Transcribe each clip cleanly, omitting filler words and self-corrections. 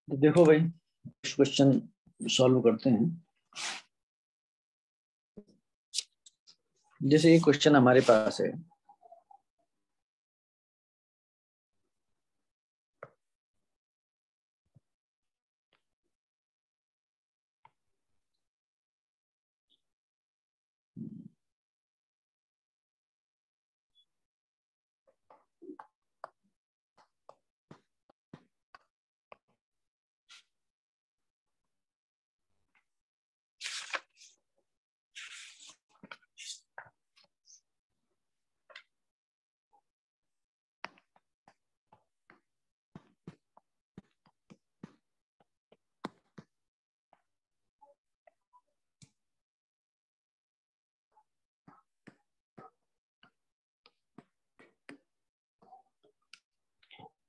तो देखो भाई, क्वेश्चन सॉल्व करते हैं। जैसे ये क्वेश्चन हमारे पास है,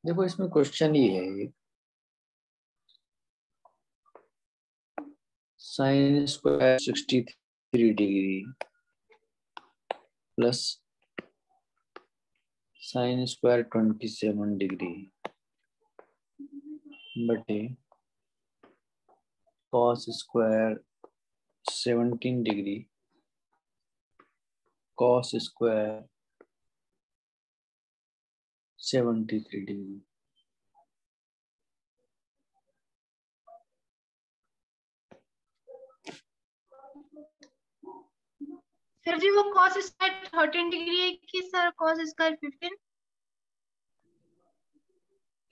देखो इसमें क्वेश्चन ये है, sine square 63 degree plus sine square 27 degree बटे cos square 17 degree cos square 73 degree. Sir ji वो cos स्क्वायर 13 डिग्री है कि सर cos स्क्वायर 15?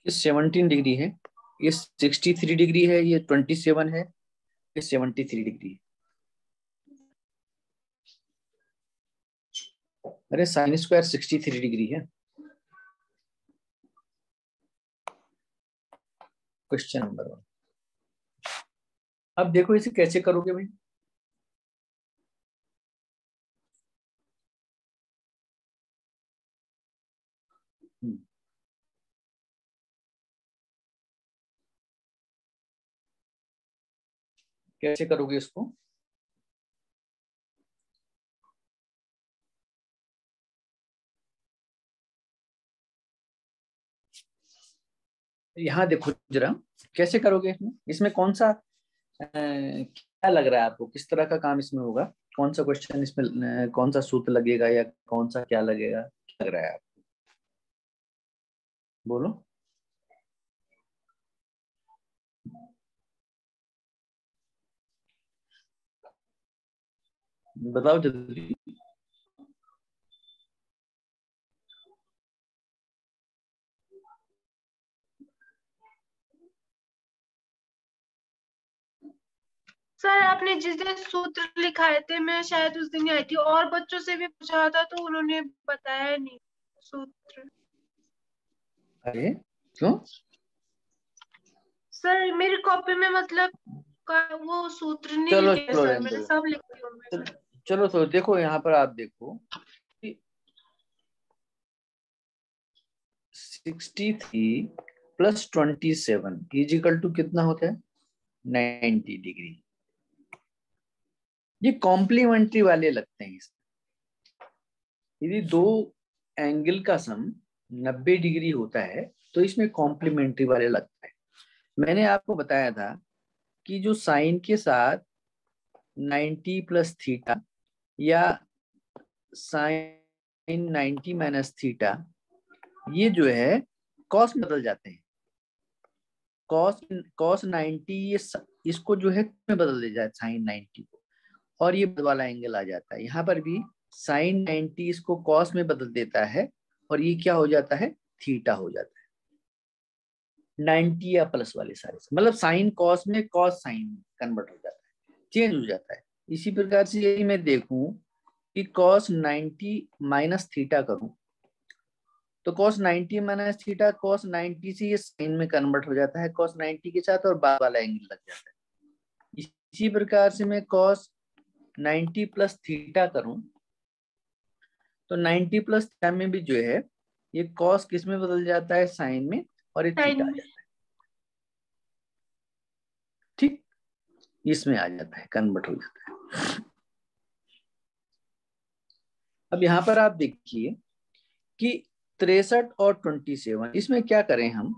ये 17 डिग्री है, ये 63 डिग्री है, ये 27 है, ये 73 डिग्री है। अरे साइन स्क्वायर 63 डिग्री है। Question number 1। अब देखो इसे कैसे करोगे भाई। कैसे करोगे इसको? यहाँ देखो जरा कैसे करोगे। इसमें कौन सा क्या लग रहा है आपको, किस तरह का काम इसमें होगा? कौन सा क्वेश्चन इसमें, कौन सा सूत्र लगेगा या कौन सा क्या लगेगा, क्या लग रहा है आपको? बोलो। बताओ जल्दी। सर आपने जिस दिन सूत्र लिखाए थे मैं शायद उस दिन ही आई थी, और बच्चों से भी पूछा था तो उन्होंने बताया नहीं सूत्र। अरे क्यों? सर मेरी कॉपी में मतलब वो सूत्र नहीं चलो लिखे चलो सर, रहने मैंने दो। सब लिखे होंगे। चलो तो देखो यहाँ पर आप देखो 63 प्लस 27 इजिकल टू कितना होता है? 90 डिग्री। ये कॉम्प्लीमेंट्री वाले लगते हैं। यदि दो एंगल का सम 90 डिग्री होता है तो इसमें कॉम्प्लीमेंट्री वाले लगता है। मैंने आपको बताया था कि जो साइन के साथ 90 प्लस थीटा या साइन 90 माइनस थीटा, ये जो है कॉस में बदल जाते हैं। कॉस कॉस 90 ये इसको जो है में बदल दे जाए साइन 90 को, और ये वाला एंगल आ जाता है। यहाँ पर भी साइन 90 इसको कॉस में बदल देता है और ये क्या हो जाता है? थीटा हो जाता है। 90 या प्लस वाले सारे मतलब साइन कॉस में कॉस साइन कन्वर्ट हो जाता है, चेंज हो जाता है। इसी प्रकार से यदि मैं देखूं कि कॉस 90 माइनस थीटा करूं तो कॉस 90 माइनस थीटा कॉस 90 से ये साइन में कन्वर्ट हो जाता है कॉस 90 के साथ, और बाद वाला एंगल लग जाता है। इसी प्रकार से मैं कॉस 90 प्लस थीटा करूं तो 90 प्लस थीटा में भी जो है ये कॉस किस में बदल जाता है? साइन में। और ये थीटा आ जाता है। ठीक, इसमें आ जाता है, कन्वर्ट हो जाता है। अब यहाँ पर आप देखिए कि 63 और 27, इसमें क्या करें हम,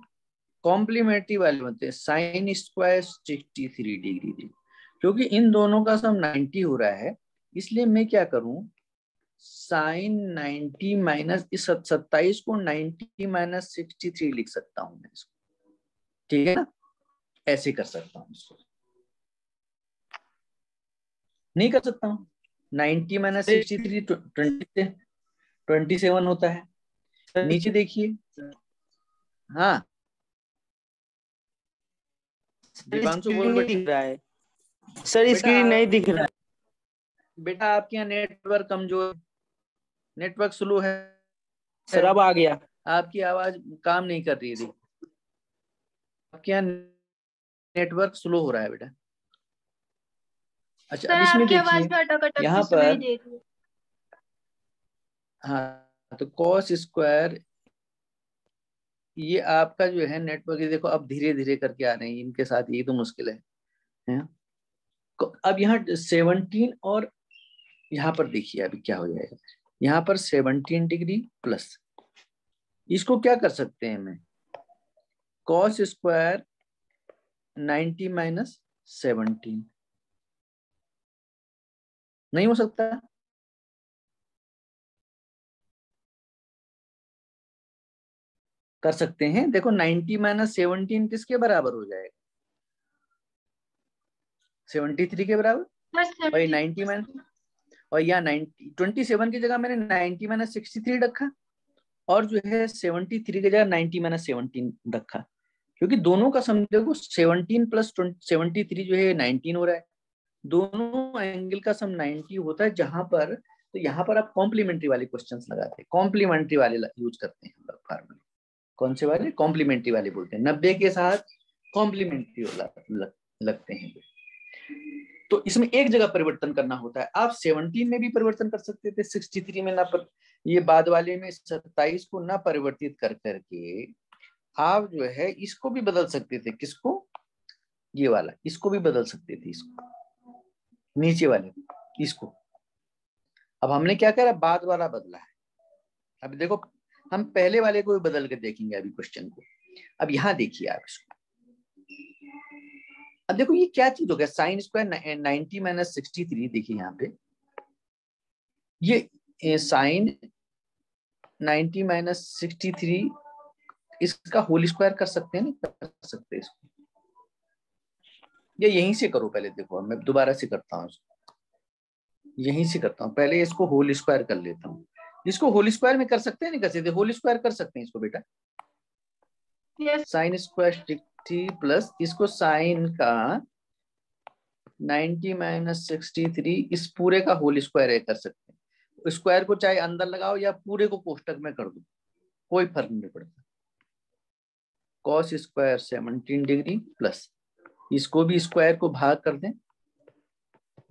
कॉम्प्लीमेंट्री वाले बनते हैं। साइन स्क्वायर 63 डिग्री, क्योंकि इन दोनों का सम 90 हो रहा है, इसलिए मैं क्या करूं, साइन 90 माइनस इस 27 को 90 माइनस 63 लिख सकता हूं मैं इसको, ठीक है ना, ऐसे कर सकता हूं इसको। नहीं कर सकता हूं, 90 माइनस 63 27 होता है। नीचे देखिए, हाँ दीपांशु बोल बेटा। दिख रहा है सर, स्क्रीन नहीं दिख रहा है। बेटा आपके यहाँ नेटवर्क कमजोर, नेटवर्क स्लो है सर अब आ गया। आपकी आवाज काम नहीं कर रही है, देखिए आपके यहाँ नेटवर्क स्लो हो रहा है बेटा। अच्छा, अब इसमें देखिए यहाँ पर, हाँ तो कॉस स्क्वायर, ये आपका जो है नेटवर्क, ये देखो अब धीरे धीरे करके आ रहे हैं, इनके साथ ये तो मुश्किल है? अब यहाँ 17 और यहाँ पर देखिए अभी क्या हो जाएगा, यहाँ पर 17 डिग्री प्लस, इसको क्या कर सकते हैं मैं, कॉस स्क्वायर 90 माइनस 17, नहीं हो सकता? कर सकते हैं, देखो 90 माइनस 17 किसके बराबर हो जाएगा, 73 के बराबर। और 90 माइनस, और यहाँ 27 की जगह मैंने 90 माइनस 63 रखा, और जो है 73 की जगह 90 माइनस 17 रखा, क्योंकि दोनों का सम देखो 17 प्लस 73 जो है 19 हो रहा है, दोनों एंगल का सम 90 होता है जहां पर, तो यहाँ पर आप कॉम्प्लीमेंट्री वाले क्वेश्चंस लगाते हैं, कॉम्प्लीमेंट्री वाले यूज करते हैं हम लोग फार्मूले। कौन से वाले? कॉम्प्लीमेंट्री वाले बोलते हैं, 90 के साथ कॉम्प्लीमेंट्री लगते हैं। तो इसमें एक जगह परिवर्तन करना होता है, आप 17 में भी परिवर्तन कर सकते थे, 63 में ना ये बाद वाले में 27 को ना परिवर्तित कर करके आप जो है इसको भी बदल सकते थे, किसको, ये वाला, इसको भी बदल सकते थे, इसको नीचे वाले इसको। अब हमने क्या करा, बाद वाला बदला है। अब देखो हम पहले वाले को भी बदल के देखेंगे अभी क्वेश्चन को। अब यहाँ देखिए आप इसको, अब देखो ये क्या चीज हो गया, साइन स्क्वायर 90 माइनस 63, देखिए यहाँ पे ये साइन 90 माइनस 63, इसका होल स्क्वायर कर सकते हैं, नहीं कर सकते इसको, ये यहीं से करो पहले, देखो मैं दोबारा से करता हूँ, यहीं से करता हूँ, पहले इसको होल स्क्वायर कर लेता हूँ। इसको होल स्क्वायर में कर सकते हैं, नहीं कर सकते? होल स्क्वायर कर सकते हैं इसको बेटा, साइन स्क्वायर 60 प्लस इसको साइन का 90 माइनस 63, इस पूरे का होल स्क्वायर कर सकते हैं। स्क्वायर को चाहे अंदर लगाओ या पूरे को कोष्टक में कर दो, कोई फर्क नहीं पड़ता। कॉस स्क्वायर 17 डिग्री प्लस, इसको भी स्क्वायर को भाग कर दें,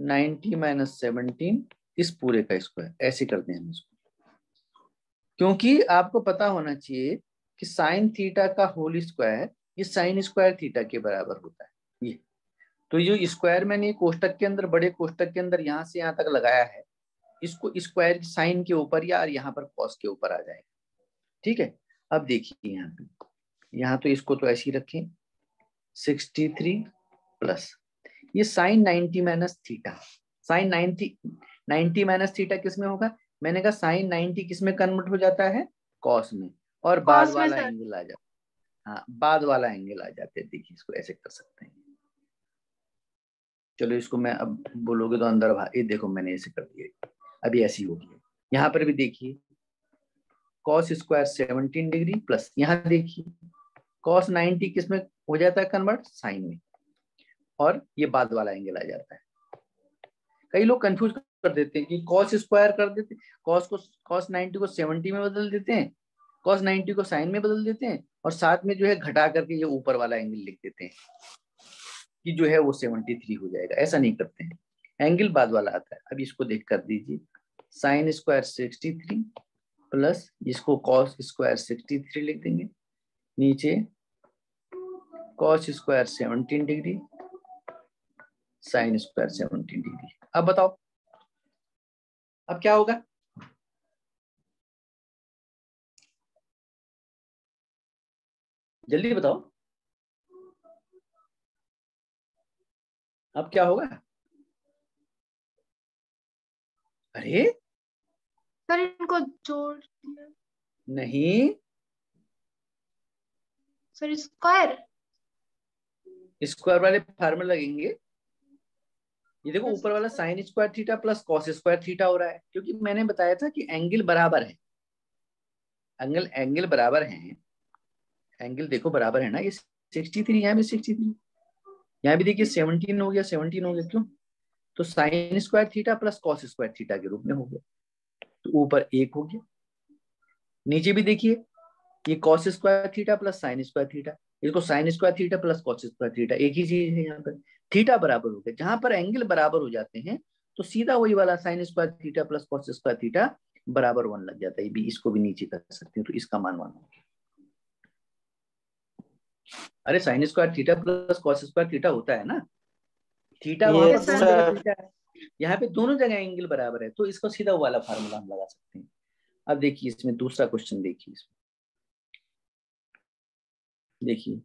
90 माइनस 17 इस पूरे का स्क्वायर, ऐसे कर दें हम इसको। क्योंकि आपको पता होना चाहिए कि साइन थीटा का होल स्क्वायर ये साइन स्क्वायर थीटा के बराबर होता है, ये तो ये स्क्वायर मैंने कोष्टक के अंदर, बड़े कोष्टक के अंदर यहाँ से यहाँ तक लगाया है, इसको स्क्वायर साइन के ऊपर या यहाँ पर कॉस के ऊपर आ जाएगा, ठीक है। अब देखिए यहाँ पे, यहाँ तो इसको तो ऐसे ही रखें, 63 प्लस ये sine 90 minus theta, sine 90 minus theta किसमें होगा, मैंने कहा साइन 90 किसमें कन्वर्ट हो जाता है, कॉस में, और बाद वाला एंगल आ जाता है, हाँ बाद वाला एंगल आ जाते हैं। देखिए इसको ऐसे कर सकते हैं, चलो इसको मैं अब बोलोगे तो अंदर ये देखो मैंने ऐसे कर दिया, अभी ऐसी होगी। यहाँ पर भी देखिए कॉस स्क्वायर 17 डिग्री प्लस, यहाँ देखिए कॉस 90 किसमें हो जाता है कन्वर्ट, साइन में, और ये बाद वाला एंगल आ जाता है। कई लोग कंफ्यूज कर देते हैं कि कॉस स्क्वायर कर देते, कॉस 90 को 70 में बदल देते हैं, कॉस 90 को साइन में बदल देते हैं, और साथ में जो है घटा करके ये ऊपर वाला एंगल लिख देते हैं कि जो है वो 73 हो जाएगा। ऐसा नहीं करते हैं, एंगल बाद वाला आता है। अब इसको देख कर दीजिए, साइन स्क्वायर 63 प्लस इसको कॉस स्क्वायर 63 लिख देंगे, नीचे cos square 17 degree, sine square 17 degree. अब बताओ अब क्या होगा? जल्दी बताओ अब क्या होगा? अरे सर इनको जोड़ दिया। नहीं, सर स्क्वायर स्क्वायर वाले फार्मूला लगेंगे। ये देखो ऊपर वाला sign square theta plus cos square theta हो रहा है, क्योंकि मैंने बताया था कि एंगल बराबर है। एंगल एंगल बराबर है, एंगल देखो बराबर है ना। ये 63, यहाँ भी 63, यहाँ भी देखिए 17 हो गया, 17 हो गया। क्यों? तो sign square theta plus cos square theta के रूप में हो गया। तो ऊपर 1 हो गया, नीचे भी देखिए ये cos square theta plus sine square theta, इसको sine square theta plus cos square theta, एक ही चीज है। यहाँ पर थीटा बराबर हो गया, जहां पर एंगल बराबर हो जाते हैं तो सीधा वही वाला sign square theta plus cos square theta बराबर 1 लग जाता है। भी इसको भी नीचे कर सकते हैं, तो इसका मान 1 हो गया। अरे sign square theta plus cos square theta होता है ना, थीटा वहां पर यस दोनों जगह सर। थीटा है, यहाँ पे दोनों जगह एंगल बराबर है, तो इसको सीधा वाला फार्मूला हम लगा सकते हैं। अब देखिए इसमें दूसरा क्वेश्चन देखिए, इसमें देखिए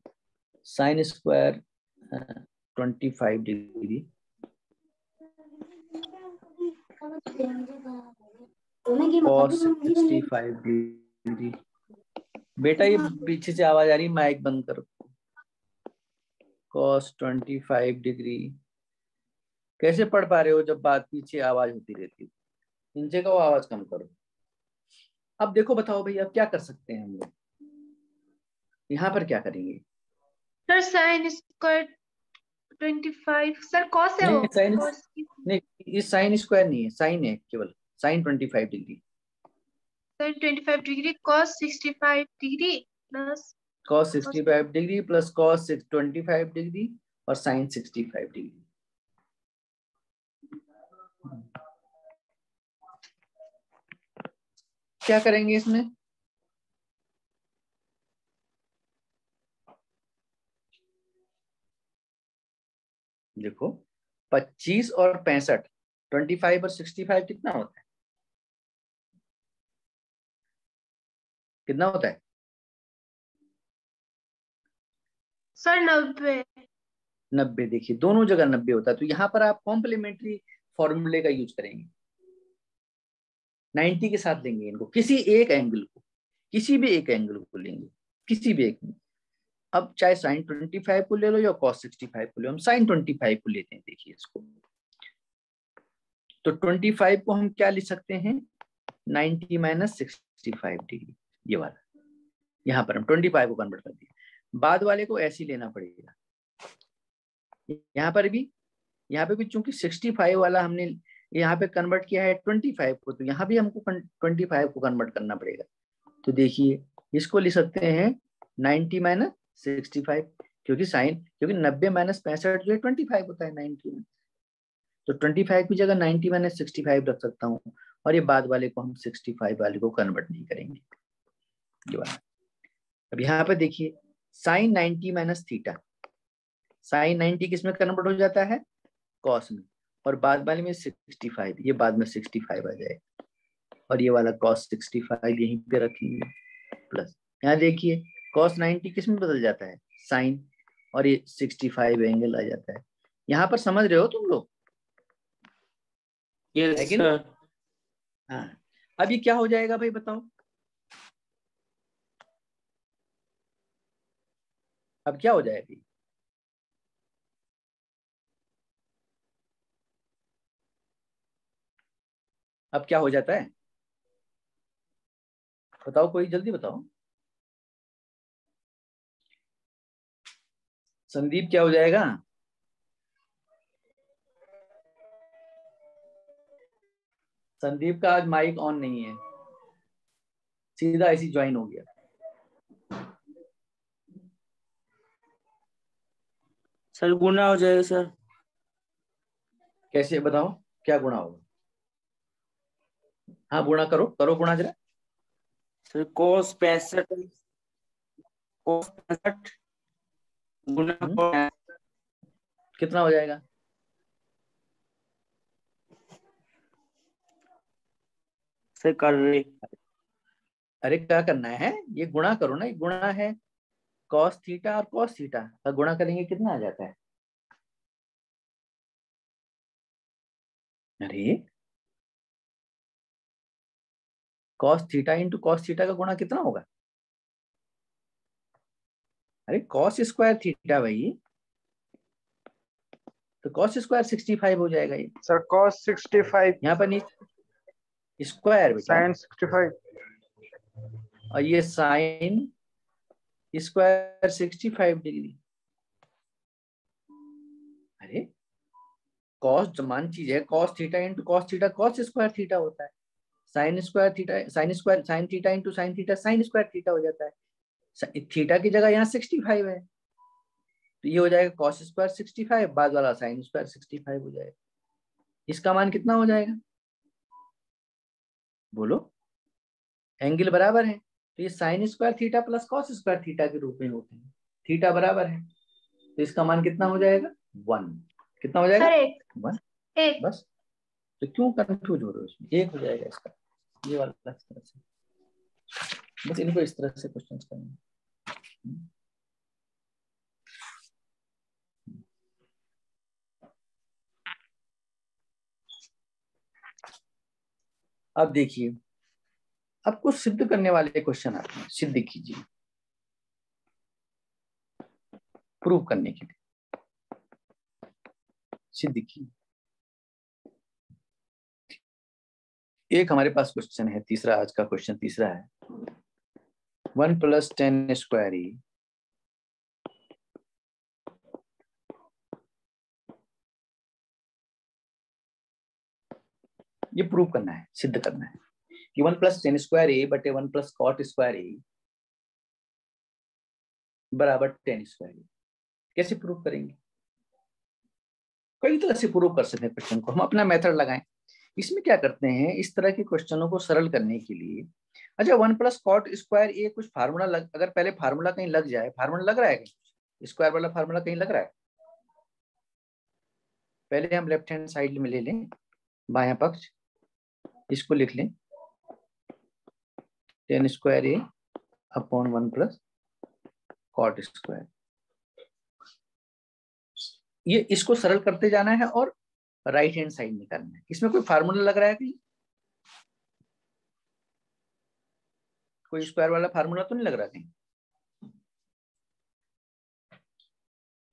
sine square 25 degree cos 65 degree. बेटा ये पीछे से आवाज आ रही, माइक बंद करो। कॉस 25 डिग्री कैसे पढ़ पा रहे हो जब बात पीछे आवाज होती रहती है? नीचे का वो आवाज कम करो। अब देखो बताओ भैया अब क्या कर सकते हैं हम लोग, यहाँ पर क्या करेंगे? Sir sine square 25 sir cos है वो नहीं साइन cos की। नहीं, ये साइन स्क्वायर नहीं है, साइन है केवल, sine 25 degree. Sine 25 degree cos 65 degree plus cos 65 degree plus cos 25 degree और साइन 65 डिग्री। क्या करेंगे इसमें? देखो 25 और 65, 25 और 65 कितना होता है? कितना होता है? सर 90। 90। देखिए दोनों जगह 90 होता है, तो यहाँ पर आप कॉम्प्लीमेंट्री फॉर्मूले का यूज करेंगे। 90 के साथ लेंगे इनको, किसी एक एंगल को, किसी भी एक एंगल को लेंगे, किसी भी एक में। अब चाहे साइन 25 को ले लो या कॉस 65 को ले लो, हम साइन 25 को लेते हैं। देखिए इसको, तो 25 को हम क्या लिख सकते हैं? 90 माइनस 65 डिग्री, ये वाला। यहाँ पर हम 25 को कन्वर्ट कर दिया, बाद वाले को ऐसे ही लेना पड़ेगा। यहाँ पर भी, यहाँ पे भी चूंकि 65 वाला हमने यहाँ पे कन्वर्ट किया है 25 को, तो यहाँ भी हमको 25 को कन्वर्ट करना पड़ेगा। तो देखिए इसको लिख सकते हैं 90 माइनस 65, क्योंकि 90 माइनस 65 जो है 25 होता है 90 में। तो 25 की जगह 90 माइनस 65 रख सकता हूँ, और ये बाद वाले को हम 65 वाले को कन्वर्ट नहीं करेंगे, ये वाला। अब यहाँ पे देखिए साइन 90 माइनस थीटा, साइन 90 किस में कन्वर्ट हो जाता है? कॉस में, और बाद वाले में 65, ये बाद में 65 आ जाएगा, और ये वाला कॉस 65 यहीं पे रखेंगे प्लस। यहाँ देखिए कॉस 90 किस में बदल जाता है? साइन, और ये 65 एंगल आ जाता है। यहाँ पर समझ रहे हो तुम लोग? यस है कि नहीं? सर। हाँ। अब ये क्या हो जाएगा भाई बताओ? अब क्या हो जाएगा? अब क्या हो जाता है बताओ, कोई जल्दी बताओ। संदीप क्या हो जाएगा? संदीप का आज माइक ऑन नहीं है, सीधा ऐसी ज्वाइन हो गया। सर गुना हो जाएगा सर। कैसे बताओ क्या गुणा होगा? हाँ गुणा करो, करो गुणा जरा। सर cos 65 cos 65 गुना कितना हो जाएगा? से कर रहे। अरे क्या करना है, ये गुणा करो ना, ये गुणा है cos थीटा और cos थीटा का गुणा करेंगे कितना आ जाता है? अरे cos theta into cos theta का गुणा कितना होगा? अरे cos स्क्वायर थीटा भाई, तो cos स्क्वायर 65 हो जाएगा ये। सर cos 65 यहाँ पर नहीं स्क्वायर बेटा, sin 65 और ये साइन स्क्वायर 65 डिग्री। अरे कॉस समान चीज है, cos theta into cos theta cos square theta होता है, sine square theta sine theta into sine theta sine square theta हो जाता है। थीटा की जगह यहाँ 65 है, तो ये हो जाएगा cos स्क्वायर 65, बाद वाला साइन स्क्वायर 65 हो जाएगा। इसका मान कितना हो जाएगा बोलो? एंगल बराबर है, तो ये sign square theta plus cos square theta के रूप में होते हैं, थीटा बराबर है, तो इसका मान कितना हो जाएगा? 1। कितना हो जाएगा? सर एक 1। एक बस, तो क्यों कंफ्यूज हो रहे हो इसमें? 1 हो जाएगा इसका, ये वाला इस तरह से, बस इनको इस तरह से क्वेश्चन करना। अब देखिए, अब कुछ सिद्ध करने वाले क्वेश्चन आते हैं, सिद्ध कीजिए प्रूव करने के लिए, सिद्ध कीजिए। एक हमारे पास क्वेश्चन है तीसरा, आज का क्वेश्चन तीसरा है 1 + 10 स्क्वायर ए ये प्रूव करना है, सिद्ध करना है कि 1 + 10 स्क्वायर ए बटे 1 + cot स्क्वायर ए बराबर 10 स्क्वायर ए। कैसे प्रूव करेंगे? कई तरह से प्रूव कर सकते हैं क्वेश्चन को, हम अपना मेथड लगाएं। इसमें क्या करते हैं, इस तरह के क्वेश्चनों को सरल करने के लिए, अच्छा 1 + cot स्क्वायर ए कुछ फार्मूला अगर पहले फार्मूला कहीं लग जाए, फार्मूला लग रहा है कहीं, स्क्वायर वाला फार्मूला कहीं लग रहा है? पहले हम लेफ्ट हैंड साइड में ले लें, बायां पक्ष, इसको लिख लें 10 स्क्वायर ए अपॉन 1 + cot स्क्वायर। ये इसको सरल करते जाना है और राइट हैंड साइड निकालना है। इसमें कोई फार्मूला लग रहा है कहीं? कोई स्क्वायर वाला फार्मूला तो नहीं लग रहा कहीं?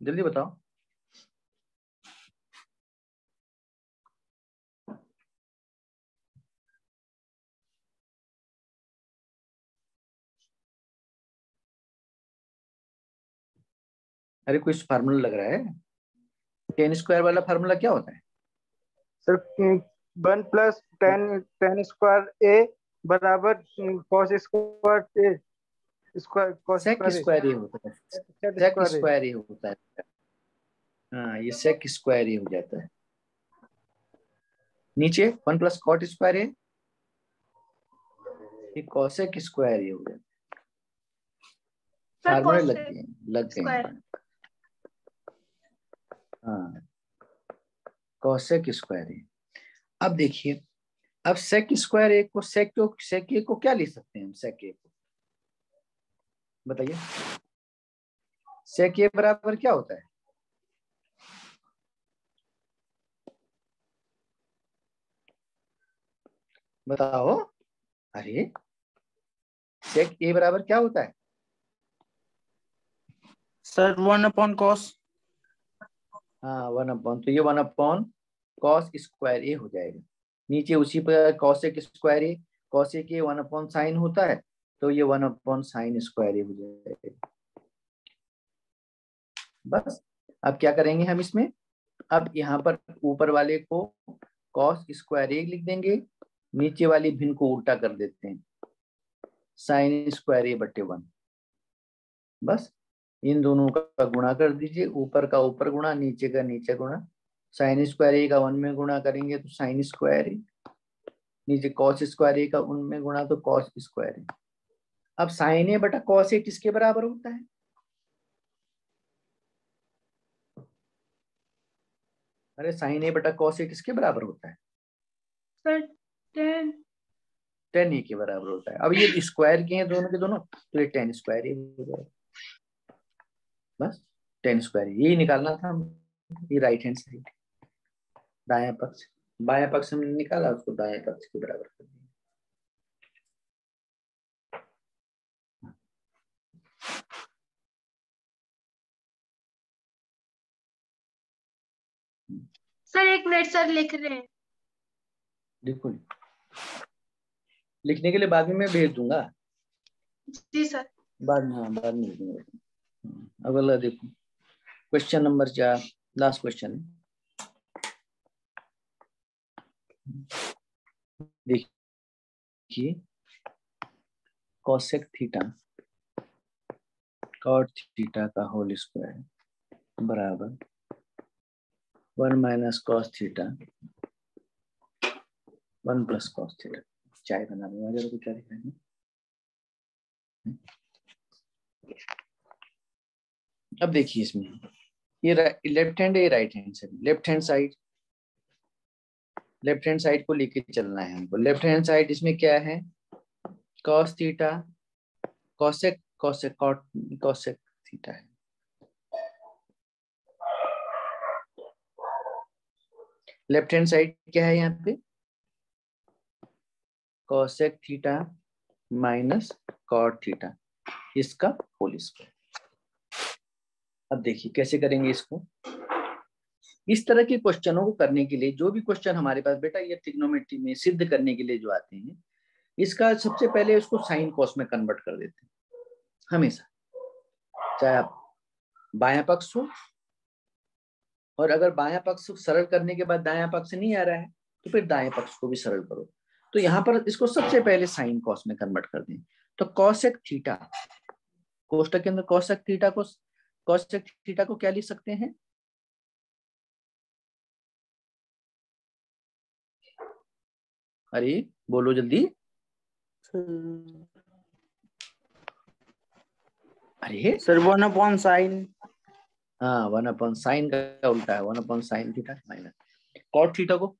जल्दी बताओ। अरे कोई फार्मूला लग रहा है? 10 स्क्वायर वाला फार्मूला क्या होता है? सर 1 + 10 स्क्वायर ए बराबर cos स्क्वायर ए स्क्वायर cos सेक स्क्वायर ए होता है, सेक स्क्वायर ए होता है। हाँ, ये सेक स्क्वायर ए हो जाता है। नीचे 1 + cot स्क्वायर ए, ये cosec स्क्वायर ए हो जाता है। फार्मूले लग गए। हाँ, cosec स्क्वायर ए। अब देखिए, अब सेक स्क्वायर ए को सेक ए को क्या लिख सकते हैं हम? सेक ए को बताइए, सेक ए बराबर क्या होता है? बताओ। अरे सेक ए बराबर क्या होता है? Sir 1/cos। हाँ 1/, तो ये 1/cos स्क्वायर ए हो जाएगा। नीचे उसी पर cosec स्क्वायर ए, cosec ए 1/sin होता है, तो ये 1/sin स्क्वायर ए हो जाएगा। बस अब क्या करेंगे हम इसमें, अब यहाँ पर ऊपर वाले को cos स्क्वायर ए लिख देंगे, नीचे वाली भिन्न को उल्टा कर देते हैं, sin स्क्वायर ए बटे 1। बस इन दोनों का गुणा कर दीजिए, ऊपर का ऊपर गुणा, नीचे का नीचे गुणा। साइन स्क्वायर ए का 1 में गुणा करेंगे तो साइन स्क्वायर ए, नीचे cos स्क्वायर ए का 1 में गुणा तो cos स्क्वायर ए। अब साइन ए बटा कॉस ए किसके बराबर होता है? अरे साइन ए बटा कॉस ए किसके बराबर होता है? सर 10। टेन ए के बराबर होता है। अब ये स्क्वायर के हैं दोनों के दोनों, तो ये टेन स्क्वायर ए हो जाएगा। बस टेन स्क्वायर यही निकालना था। ये राइट हैंड साइड, दायां पक्ष, बायां पक्ष हमने निकाला, उसको दाएं पक्ष के बराबर कर दिया। सर एक मिनट सर, लिख रहे हैं। देखो लिखने के लिए बाद में मैं भेज दूंगा। जी सर। बाद में, हाँ बाद में भेज दूंगा। अब अगला देखो, क्वेश्चन नंबर 4, लास्ट क्वेश्चन है। देखिए कोसेक थीटा कॉट थीटा का होल स्क्वायर बराबर 1 minus cos theta 1 plus cos theta. चाय बना दूंगा, तो क्या दिखाएंगे? अब देखिए इसमें ये लेफ्ट हैंड है, ये right hand side. Left hand side को लेके चलना है हमको। लेफ्ट हैंड साइड इसमें क्या है? Cos theta cosec cosec cot cosec theta है। लेफ्ट हैंड साइड क्या है यहाँ पे? Cosec theta minus cot theta, इसका होल स्क्वायर। अब देखिए कैसे करेंगे इसको। इस तरह के क्वेश्चनों को करने के लिए, जो भी क्वेश्चन हमारे पास बेटा ये ट्रिग्नोमेट्री में सिद्ध करने के लिए जो आते हैं, इसका सबसे पहले उसको साइन कॉस में कन्वर्ट कर देते हैं हमेशा। चाहे आप बायां पक्ष हो, और अगर बायां पक्ष सरल करने के बाद दायां पक्ष नहीं आ रहा है तो फिर दाएं पक्ष को भी सरल करो। तो यहाँ पर इसको सबसे पहले साइन कॉस में कन्वर्ट कर दें। तो कॉसेक थीटा, कोष्टक के अंदर कॉसेक थीटा को क्या लिख सकते हैं? अरे बोलो जल्दी। अरे सर 1/sin। हाँ 1/sin का उल्टा है, 1/sin theta minus cot theta को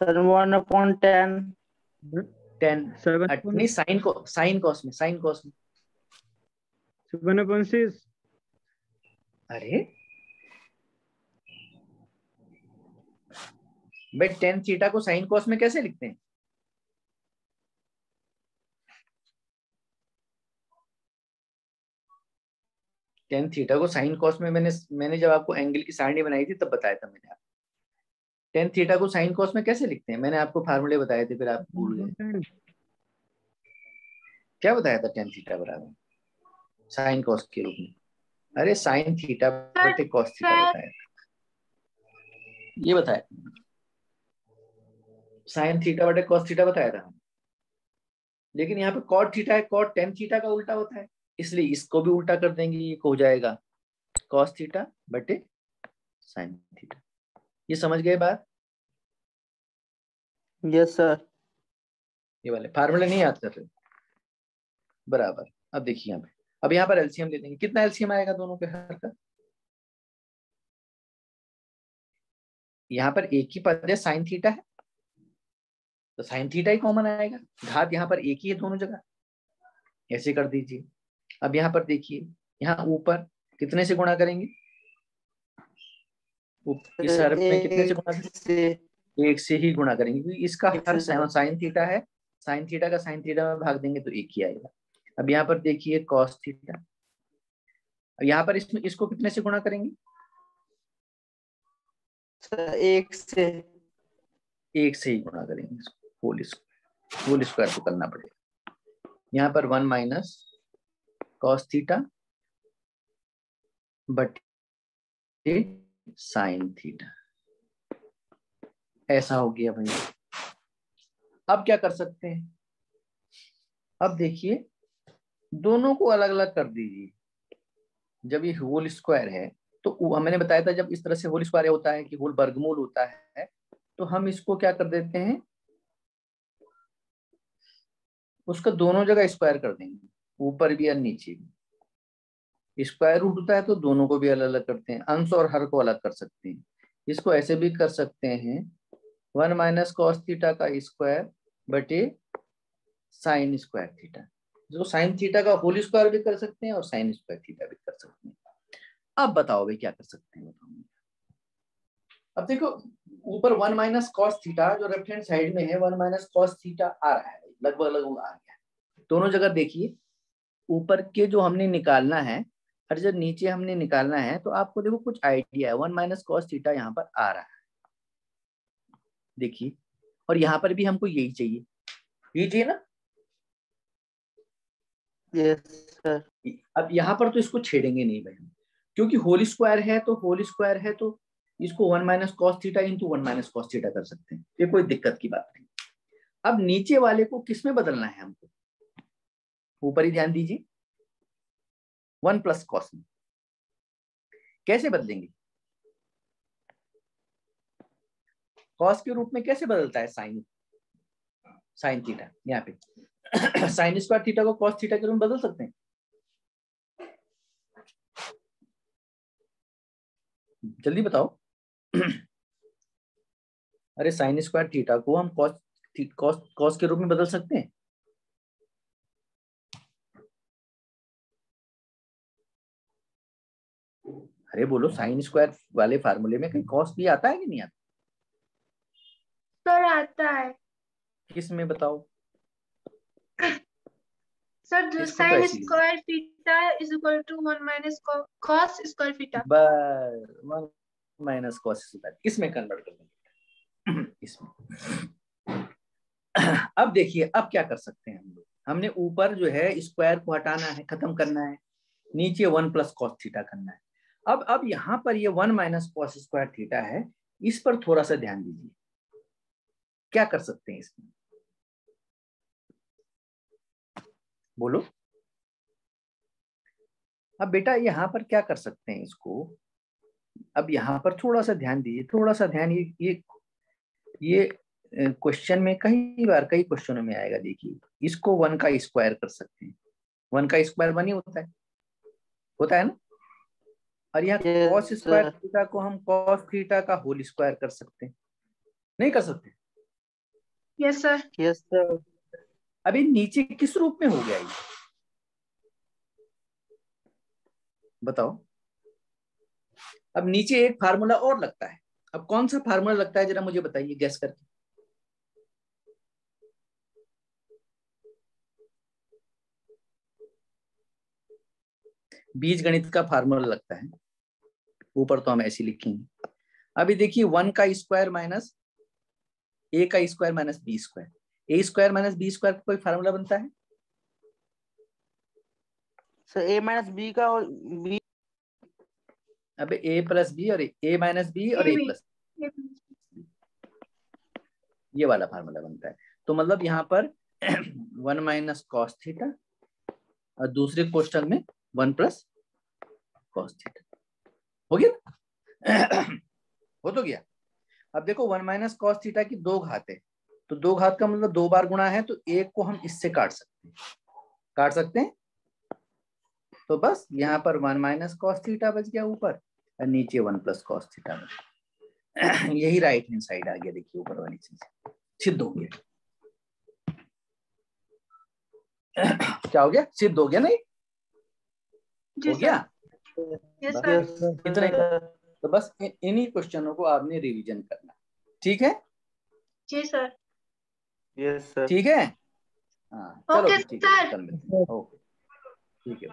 सर 1/tan। 10 7 नहीं साइन कॉस में 7/6। अरे भाई टेन थीटा को साइन कॉस में कैसे लिखते हैं? टेन थीटा को साइन कॉस में मैंने जब आपको एंगल की सारणी बनाई थी तब बताया था मैंने आपको। टेन थीटा को साइन कॉस में कैसे लिखते हैं? मैंने आपको फार्मूले बताए थे, फिर आप भूल गए। क्या बताया था? टेन थीटा बराबर साइन कॉस के रूप में। अरे साइन थीटा बटे कॉस थीटा बताया था, ये बताया। साइन थीटा बटे कॉस थीटा बताया था। लेकिन यहाँ पे कॉट थीटा है, कॉट टेन थीटा का उल्टा होता है, इसलिए इसको भी उल्टा कर देंगे। ये हो जाएगा कॉस थीटा बटे साइन थीटा। ये समझ गए बात? Yes sir. ये वाले फार्मूले नहीं याद कर रहे बराबर। अब देखिए यहाँ पे, अब यहाँ पर एलसीएम ले लेंगे। कितना एलसीएम आएगा दोनों के हर का? यहाँ पर एक ही पद है, साइन थीटा है, तो साइन थीटा ही कॉमन आएगा। घात यहाँ पर एक ही है दोनों जगह, ऐसे कर दीजिए। अब यहाँ पर देखिए, यहाँ ऊपर कितने से गुणा करेंगे? इस हर में कितने से गुणा करेंगे? एक से ही गुणा करेंगे, क्योंकि इसका हर साइन थीटा है। साइन थीटा का साइन थीटा में भाग देंगे तो एक ही आएगा। अब यहाँ पर देखिए कॉस थीटा, अब यहाँ पर इसमें इसको कितने से गुणा करेंगे? एक से ही गुणा करेंगे इसको, होल स्क्वायर तो करना पड़ेगा। यहाँ पर 1 माइनस कॉस थीटा बटे साइन थीटा, ऐसा हो गया भाई। अब क्या कर सकते हैं? अब देखिए दोनों को अलग अलग कर दीजिए। जब ये होल स्क्वायर है तो मैंने बताया था, जब इस तरह से होल स्क्वायर होता है कि होल वर्गमूल होता है, तो हम इसको क्या कर देते हैं? उसका दोनों जगह स्क्वायर कर देंगे, ऊपर भी और नीचे भी। स्क्वायर रूट होता है तो दोनों को भी अलग अलग करते हैं, अंश और हर को अलग कर सकते हैं। इसको ऐसे भी कर सकते हैं 1 माइनस कॉस थीटा का स्क्वायर बटे साइन स्क्वायर थीटा। जो साइन थीटा का होल स्क्वायर भी कर सकते हैं और साइन स्क्वायर थीटा भी कर सकते हैं। अब बताओ भाई क्या कर सकते हैं, बताओ। अब देखो ऊपर 1 माइनस कॉस थीटा जो लेफ्ट हैंड साइड में है 1 माइनस कॉस थीटा आ रहा है, लगभग लगभग आ गया। दोनों जगह देखिए, ऊपर के जो हमने निकालना है और जब नीचे हमने निकालना है, तो आपको देखो कुछ आइडिया है। 1 माइनस कॉस थीटा यहाँ पर आ रहा है, देखिए, और यहाँ पर भी हमको यही चाहिए, यही चाहिए ना। Yes sir. अब यहाँ पर तो इसको छेड़ेंगे नहीं भाई, क्योंकि होल स्क्वायर है तो होल स्क्वायर है तो इसको 1 minus cos theta into 1 minus cos theta कर सकते हैं, ये कोई दिक्कत की बात नहीं। अब नीचे वाले को किस में बदलना है हमको, ऊपर ही ध्यान दीजिए, 1 प्लस कॉस में। कैसे बदलेंगे, कॉस के रूप में कैसे बदलता है साइन, साइन थीटा यहाँ पे साइन स्क्वायर थीटा को कॉस थीटा के रूप में बदल सकते हैं। जल्दी बताओ अरे साइन स्क्वायर थीटा को हम कॉस के रूप में बदल सकते हैं। अरे बोलो, साइन स्क्वायर वाले फार्मूले में कहीं कॉस भी आता है कि नहीं आता? सर आता है। किस में बताओ सर जो इसको तो साइन ऐसे ही square theta is equal to 1 minus cos square theta. बस 1 माइनस कॉस स्क्वायर इसमें कन्वर्ट कर देंगे इसमें। अब देखिए, अब क्या कर सकते हैं हम लोग, हमने ऊपर जो है स्क्वायर को हटाना है, खत्म करना है, नीचे 1 प्लस कॉस थीटा करना है। अब यहाँ पर ये 1 माइनस कॉस स्क्वायर थीटा है, इस पर थोड़ा सा ध्यान दीजिए, क्या कर सकते हैं इसमें, बोलो। अब बेटा यहाँ पर क्या कर सकते हैं इसको, अब यहाँ पर थोड़ा सा ध्यान दीजिए, थोड़ा सा ध्यान, ये क्वेश्चन में कई बार कई क्वेश्चनों में आएगा। देखिए, इसको 1 का स्क्वायर कर सकते हैं, 1 का स्क्वायर 1 ही होता है ना। और यहाँ कॉस स्क्वायर थीटा को हम कॉस थीटा का होल स्क्वायर कर सकते हैं, नहीं कर सकते? Yes sir. Yes sir. अभी नीचे किस रूप में हो गया ये, बताओ। अब नीचे एक फार्मूला और लगता है, अब कौन सा फार्मूला लगता है जरा मुझे बताइए गैस करके। बीज गणित का फार्मूला लगता है, ऊपर तो हम ऐसे लिखेंगे। अभी देखिए 1 का स्क्वायर माइनस ए का स्क्वायर माइनस बी स्क्वायर, ए स्क्वायर माइनस बी स्क्वायर का कोई फार्मूला बनता है? सर ए माइनस बी का और बी, अब ए प्लस बी और ए माइनस बी और ए प्लस, ये वाला फार्मूला बनता है। तो मतलब यहाँ पर 1 माइनस कॉस थीटा और दूसरे क्वेश्चन में 1 प्लस कॉस थीटा, हो गया हो तो गया। अब देखो 1 माइनस कॉस थीटा की 2 घात है, तो 2 घात का मतलब 2 बार गुणा है, तो एक को हम इससे काट सकते हैं। तो बस यहाँ पर 1 माइनस कॉस थीटा बच गया ऊपर, और नीचे 1 प्लस कॉस थीटा बच गया। यही राइट हैंड साइड आ गया, देखिए ऊपर वाली चीज सिद्ध हो गया। क्या हो गया, सिद्ध हो गया, नहीं हो गया? यस बस सर। इतना ही। तो बस इन्हीं क्वेश्चनों को आपने रिवीजन करना, ठीक है? जी सर। Yes sir. ठीक है, हाँ चलो ओके फिर, ठीक है, सर। कल मिलते हैं। ओके, ठीक है।